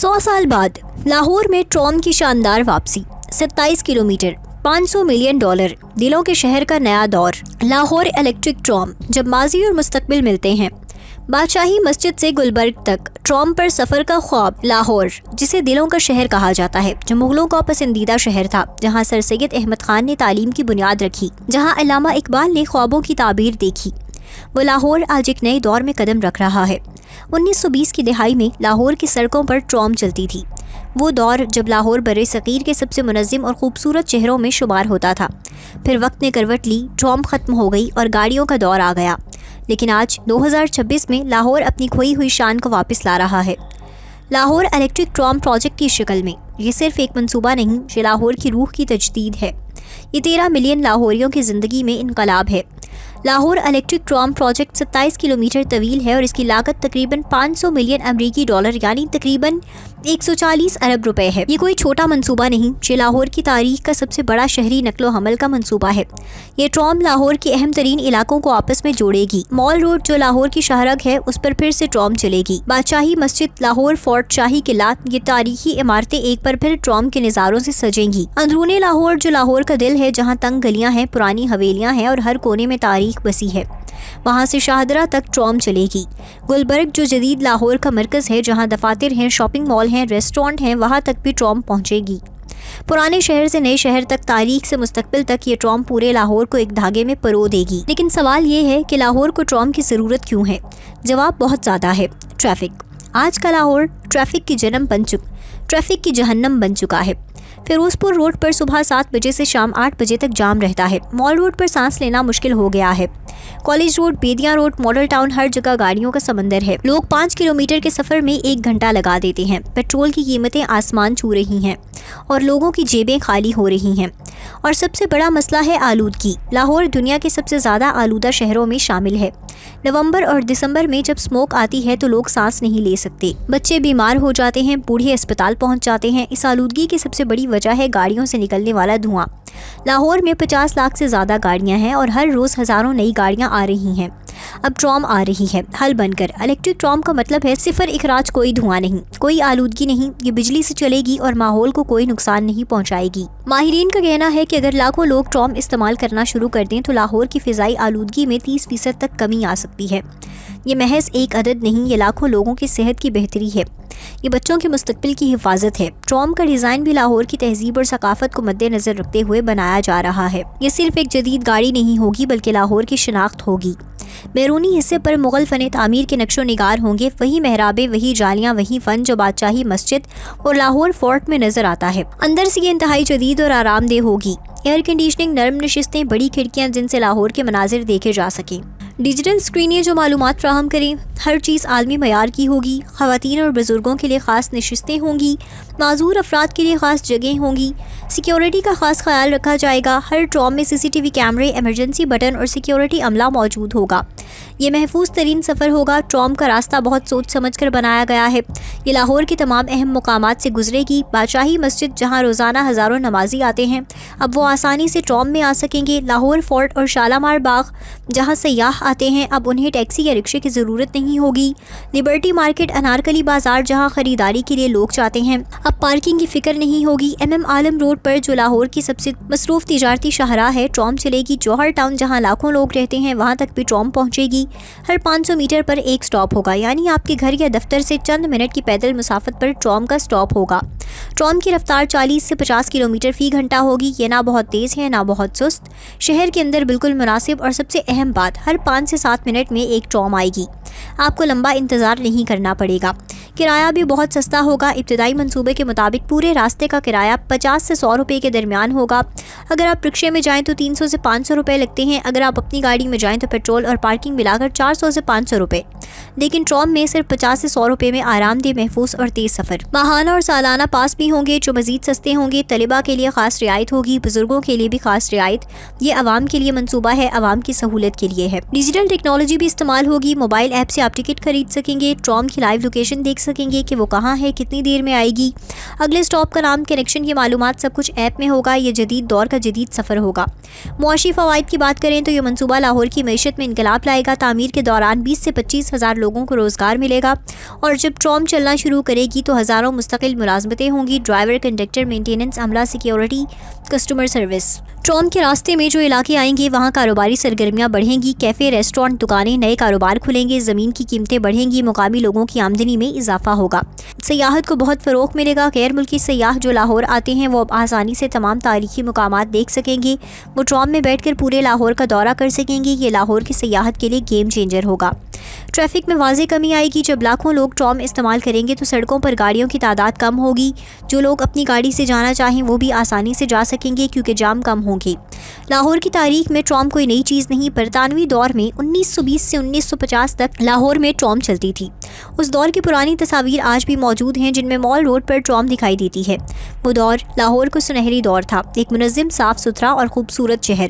100 साल बाद लाहौर में ट्रॉम की शानदार वापसी। 27 किलोमीटर, $500 मिलियन, दिलों के शहर का नया दौर। लाहौर इलेक्ट्रिक ट्रॉम, जब माजी और मुस्तकबिल मिलते हैं। बादशाही मस्जिद से गुलबर्ग तक ट्रॉम पर सफ़र का ख्वाब। लाहौर, जिसे दिलों का शहर कहा जाता है, जो मुग़लों का पसंदीदा शहर था, जहाँ सर सैयद अहमद ख़ान ने तालीम की बुनियाद रखी, जहाँ अल्लामा इकबाल ने ख्वाबों की ताबीर देखी, वो लाहौर आज एक नए दौर में कदम रख रहा है। 1920 की दहाई में लाहौर की सड़कों पर ट्रॉम चलती थी। वो दौर जब लाहौर बरे सग़ीर के सबसे मुनज़्ज़म और ख़ूबसूरत शहरों में शुमार होता था। फिर वक्त ने करवट ली, ट्रॉम ख़त्म हो गई और गाड़ियों का दौर आ गया। लेकिन आज 2026 में लाहौर अपनी खोई हुई शान को वापस ला रहा है, लाहौर इलेक्ट्रिक ट्रॉम प्रोजेक्ट की शक्ल में। ये सिर्फ एक मंसूबा नहीं, ये लाहौर की रूह की तजदीद है। ये 13 मिलियन लाहौरियों की ज़िंदगी में इनकलाब है। लाहौर इलेक्ट्रिक ट्रॉम प्रोजेक्ट 27 किलोमीटर तवील है और इसकी लागत तकरीबन $500 मिलियन अमरीकी डॉलर यानी तकरीबन 140 अरब रुपए है। ये कोई छोटा मंसूबा नहीं, ये लाहौर की तारीख का सबसे बड़ा शहरी नकलो हमल का मंसूबा है। ये ट्रॉम लाहौर के अहम तरीन इलाकों को आपस में जोड़ेगी। मॉल रोड, जो लाहौर की शाहरग है, उस पर फिर से ट्रॉम चलेगी। बादशाही मस्जिद, लाहौर फोर्ट, शाही किला, ये तारीखी इमारतें एक बार फिर ट्रॉम के नज़ारों से सजेंगी। अंदरूनी लाहौर, जो लाहौर का दिल है, जहाँ तंग गलियाँ हैं, पुरानी हवेलियाँ हैं और हर कोने में तारीख बसी है, वहाँ से शाहदरा तक ट्रॉम चलेगी। गुलबर्ग, जो जदीद लाहौर का मरकज़ है, जहाँ दफातर हैं, शॉपिंग मॉल हैं, रेस्टोरेंट हैं, वहाँ तक भी ट्रॉम पहुँचेगी। पुराने शहर से नए शहर तक, तारीख से मुस्तकबिल तक, ये ट्रॉम पूरे लाहौर को एक धागे में परो देगी। लेकिन सवाल ये है कि लाहौर को ट्रॉम की ज़रूरत क्यों है? जवाब बहुत ज़्यादा है। ट्रैफिक। आज का लाहौर ट्रैफिक की जहन्नम बन चुका है। फिरोजपुर रोड पर सुबह 7 बजे से शाम 8 बजे तक जाम रहता है। मॉल रोड पर सांस लेना मुश्किल हो गया है। कॉलेज रोड, बेदिया रोड, मॉडल टाउन, हर जगह गाड़ियों का समंदर है। लोग 5 किलोमीटर के सफ़र में 1 घंटा लगा देते हैं। पेट्रोल की कीमतें आसमान छू रही हैं और लोगों की जेबें खाली हो रही हैं। और सबसे बड़ा मसला है आलूदगी। लाहौर दुनिया के सबसे ज़्यादा आलूदा शहरों में शामिल है। नवंबर और दिसंबर में जब स्मोक आती है तो लोग सांस नहीं ले सकते, बच्चे बीमार हो जाते हैं, बूढ़े अस्पताल पहुंच जाते हैं। इस आलूदगी की सबसे बड़ी वजह है गाड़ियों से निकलने वाला धुआं। लाहौर में 50 लाख से ज़्यादा गाड़ियां हैं और हर रोज़ हज़ारों नई गाड़ियां आ रही हैं। अब ट्रॉम आ रही है हल बनकर। इलेक्ट्रिक ट्रॉम का मतलब है सिफर इखराज, कोई धुआं नहीं, कोई आलूदगी नहीं। ये बिजली से चलेगी और माहौल को कोई नुकसान नहीं पहुंचाएगी। माहिरीन का कहना है कि अगर लाखों लोग ट्रॉम इस्तेमाल करना शुरू कर दें तो लाहौर की फ़िज़ाई आलूदगी में 30% तक कमी आ सकती है। ये महज एक अदद नहीं, ये लाखों लोगों की सेहत की बेहतरी है। ये बच्चों के मुस्तकबिल की हिफाजत है। ट्रॉम का डिज़ाइन भी लाहौर की तहजीब और सकाफत को मद्देनज़र रखते हुए बनाया जा रहा है। ये सिर्फ एक जदीद गाड़ी नहीं होगी, बल्कि लाहौर की शिनाख्त होगी। बैरूनी हिस्से पर मुग़ल फ़न तामीर के नक्शो निगार होंगे, वही महराबें, वही जालियाँ, वही फ़न जो बादशाही मस्जिद और लाहौर फोर्ट में नज़र आता है। अंदर से ये इंतहाई जदीद और आरामदेह होगी। एयर कंडीशनिंग, नरम नशिस्तें, बड़ी खिड़कियाँ जिनसे लाहौर के मनाजिर देखे जा सकें। डिजिटल स्क्रीनें जो मालूमात फ़राहम करें। हर चीज़ आलमी मयार की होगी। ख़वातीन और बुज़ुर्गों के लिए ख़ास नशिस्तें होंगी। माज़ूर अफराद के लिए ख़ास जगह होंगी। सिक्योरिटी का ख़ास ख्याल रखा जाएगा। हर ट्रॉम में CCTV कैमरे, एमरजेंसी बटन और सिक्योरिटी अमला मौजूद होगा। ये महफूज तरीन सफ़र होगा। ट्रॉम का रास्ता बहुत सोच समझ कर बनाया गया है। ये लाहौर के तमाम अहम मुकामात से गुजरेगी। बादशाही मस्जिद, जहाँ रोज़ाना हज़ारों नमाजी आते हैं, अब वो आसानी से ट्रॉम में आ सकेंगे। लाहौर फोर्ट और शालामार बाग, जहाँ सयाह आते हैं, अब उन्हें टैक्सी या रिक्शे की ज़रूरत नहीं होगी। लिबर्टी मार्केट, अनारकली बाज़ार, जहाँ ख़रीदारी के लिए लोग जाते हैं, अब पार्किंग की फ़िक्र नहीं होगी। MM आलम रोड पर, जो लाहौर की सबसे मसरूफ़ तिजारती शाहराह है, ट्रॉम चलेगी। जौहर टाउन, जहाँ लाखों लोग रहते हैं, वहाँ तक भी ट्रॉम पहुँचेगी। हर 500 मीटर पर एक स्टॉप होगा, यानी आपके घर या दफ्तर से चंद मिनट की पैदल मुसाफत पर ट्रॉम का स्टॉप होगा। ट्रॉम की रफ्तार 40 से 50 किलोमीटर फ़ी घंटा होगी। ये ना बहुत तेज़ है ना बहुत सुस्त, शहर के अंदर बिल्कुल मुनासिब। और सबसे अहम बात, हर 5 से 7 मिनट में एक ट्रॉम आएगी। आपको लंबा इंतज़ार नहीं करना पड़ेगा। किराया भी बहुत सस्ता होगा। इब्तदाई मंसूबे के मुताबिक पूरे रास्ते का किराया 50 से 100 रुपये के दरमियान होगा। अगर आप रिक्शे में जाएँ तो 300 से 500 रुपये लगते हैं। अगर आप अपनी गाड़ी में जाएँ तो पेट्रोल और पार्किंग मिलाकर 400 से 500 रुपये। लेकिन ट्रॉम में सिर्फ 50 से 100 रुपये में आरामदेह, महफूज और तेज़ सफ़र। माहाना और सालाना पास भी होंगे जो मज़ीद सस्ते होंगे। तलिबा के लिए ख़ास रियायत होगी, बुजुर्गों के लिए भी ख़ास रियायत। ये आवाम के लिए मंसूबा है, आवाम की सहूलत के लिए है। डिजिटल टेक्नोलॉजी भी इस्तेमाल होगी। मोबाइल ऐप से आप टिकट खरीद सकेंगे, ट्रॉम की लाइव लोकेशन देख सकेंगे कि वो कहाँ है, कितनी देर में आएगी। اگلے اسٹاپ کا نام، کنیکشن کی معلومات سب کچھ ایپ میں ہوگا۔ یہ جدید دور کا جدید سفر ہوگا۔ معاشی فوائد کی بات کریں تو یہ منصوبہ لاہور کی معیشت میں انقلاب لائے گا۔ تعمیر کے دوران 20 سے 25 ہزار لوگوں کو روزگار ملے گا، اور جب ٹرام چلنا شروع کرے گی تو ہزاروں مستقل ملازمتیں ہوں گی: ڈرائیور، کنڈکٹر، مینٹیننس عملہ، سیکیورٹی، کسٹمر سروس۔ ٹرام کے راستے میں جو علاقے آئیں گے وہاں کاروباری سرگرمیاں بڑھیں گی، کیفے، ریسٹورانٹ، دکانیں، نئے کاروبار کھلیں گے، زمین کی قیمتیں بڑھیں گی، مقامی لوگوں کی آمدنی میں اضافہ ہوگا، سیاحت کو بہت فروغ ملے گا۔ غیر ملکی سیاح جو لاہور آتے ہیں وہ اب آسانی سے تمام تاریخی مقامات دیکھ سکیں گے۔ وہ ٹرام میں بیٹھ کر پورے لاہور کا دورہ کر سکیں گے۔ یہ لاہور کی سیاحت کے لیے گیم چینجر ہوگا۔ ٹریفک میں واضح کمی آئے گی۔ جب لاکھوں لوگ ٹرام استعمال کریں گے تو سڑکوں پر گاڑیوں کی تعداد کم ہوگی۔ جو لوگ اپنی گاڑی سے جانا چاہیں وہ بھی آسانی سے جا سکیں گے کیونکہ جام کم ہوں گے۔ لاہور کی تاریخ میں ٹرام کوئی نئی چیز نہیں۔ برطانوی دور میں 1920 سے 1950 تک لاہور میں ٹرام چلتی تھی۔ اس دور کی پرانی تصاویر آج بھی موجود ہیں جن میں مال روڈ پر ٹرام دکھائی دیتی ہے۔ وہ دور لاہور کو سنہری دور تھا، ایک منظم، صاف ستھرا اور خوبصورت شہر۔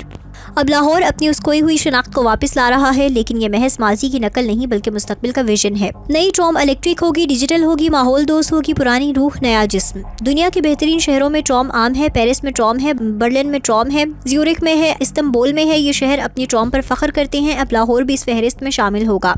اب لاہور اپنی اس کھوئی ہوئی شناخت کو واپس لا رہا ہے، لیکن یہ محض ماضی کی نقل نہیں بلکہ مستقبل کا ویژن ہے۔ نئی ٹرام الیکٹرک ہوگی، ڈیجیٹل ہوگی، ماحول دوست ہوگی، پرانی روح، نیا جسم۔ دنیا کے بہترین شہروں میں ٹرام عام ہے۔ پیرس میں ٹرام ہے، برلن میں ٹرام ہے، زیورخ میں ہے، استنبول میں ہے۔ یہ شہر اپنی ٹرام پر فخر کرتے ہیں۔ اب لاہور بھی اس فہرست میں شامل ہوگا۔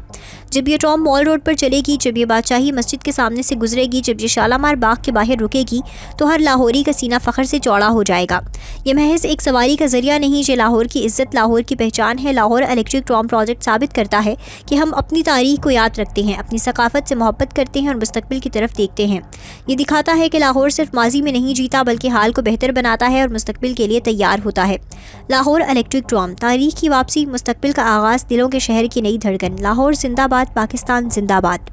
جب یہ ٹرام مال روڈ پر چلے گی، جب یہ بادشاہی مسجد کے سامنے سے گزرے گی، جب یہ شالامار باغ کے باہر رکے گی تو ہر لاہوری کا سینہ فخر سے چوڑا ہو جائے گا۔ یہ محض ایک سواری کا ذریعہ نہیں، یہ لاہور کی عزت، لاہور کی پہچان ہے۔ لاہور الیکٹرک ٹرام پروجیکٹ ثابت کرتا ہے کہ ہم اپنی تاریخ کو یاد رکھتے ہیں، اپنی ثقافت سے محبت کرتے ہیں اور مستقبل کی طرف دیکھتے ہیں۔ یہ دکھاتا ہے کہ لاہور صرف ماضی میں نہیں جیتا بلکہ حال کو بہتر بناتا ہے اور مستقبل کے لیے تیار ہوتا ہے۔ لاہور الیکٹرک ٹرام، تاریخ کی واپسی، مستقبل کا آغاز، دلوں کے شہر کی نئی دھڑکن۔ لاہور زندہ باد، پاکستان زندہ باد۔